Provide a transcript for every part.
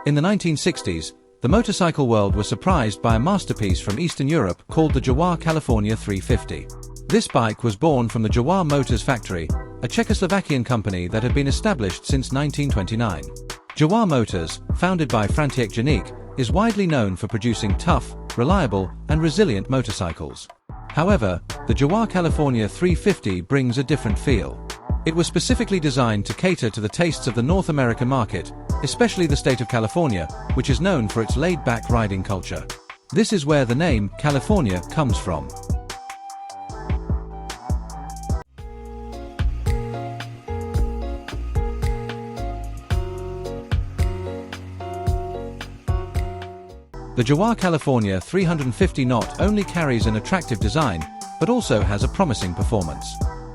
In the 1960s, the motorcycle world was surprised by a masterpiece from Eastern Europe called the Jawa California 350. This bike was born from the Jawa Motors factory, a Czechoslovakian company that had been established since 1929. Jawa Motors, founded by František Janeček, is widely known for producing tough, reliable, and resilient motorcycles. However, the Jawa California 350 brings a different feel. It was specifically designed to cater to the tastes of the North American market, especially the state of California, which is known for its laid-back riding culture. This is where the name California comes from. The Jawa California 350 not only carries an attractive design, but also has a promising performance.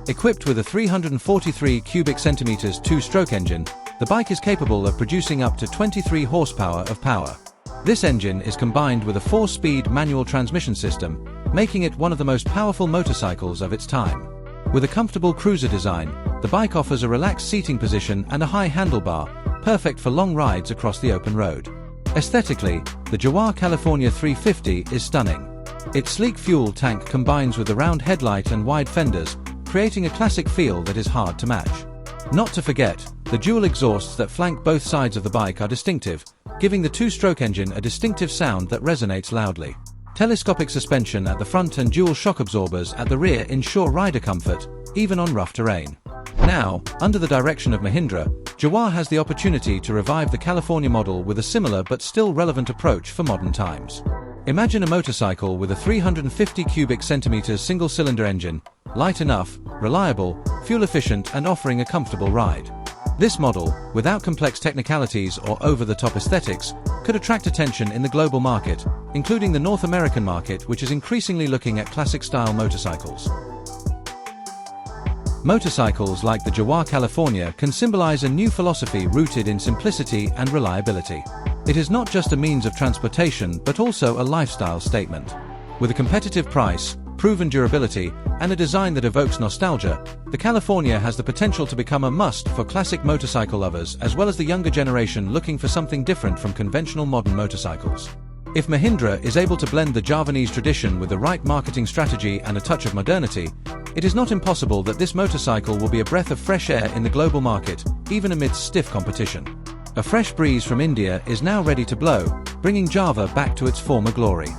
Equipped with a 343 cubic centimeters two-stroke engine, the bike is capable of producing up to 23 horsepower of power. This engine is combined with a 4-speed manual transmission system, making it one of the most powerful motorcycles of its time. With a comfortable cruiser design, the bike offers a relaxed seating position and a high handlebar, perfect for long rides across the open road. Aesthetically, the Jawa California 350 is stunning. Its sleek fuel tank combines with the round headlight and wide fenders, creating a classic feel that is hard to match. Not to forget, the dual exhausts that flank both sides of the bike are distinctive, giving the two-stroke engine a distinctive sound that resonates loudly. Telescopic suspension at the front and dual shock absorbers at the rear ensure rider comfort, even on rough terrain. Now, under the direction of Mahindra, Jawa has the opportunity to revive the California model with a similar but still relevant approach for modern times. Imagine a motorcycle with a 350 cubic centimeters single-cylinder engine, light enough, reliable, fuel-efficient and offering a comfortable ride. This model, without complex technicalities or over-the-top aesthetics, could attract attention in the global market, including the North American market, which is increasingly looking at classic-style motorcycles. Motorcycles like the Jawa California can symbolize a new philosophy rooted in simplicity and reliability. It is not just a means of transportation but also a lifestyle statement. With a competitive price, proven durability, and a design that evokes nostalgia, the California has the potential to become a must for classic motorcycle lovers as well as the younger generation looking for something different from conventional modern motorcycles. If Mahindra is able to blend the Javanese tradition with the right marketing strategy and a touch of modernity, it is not impossible that this motorcycle will be a breath of fresh air in the global market, even amidst stiff competition. A fresh breeze from India is now ready to blow, bringing Java back to its former glory.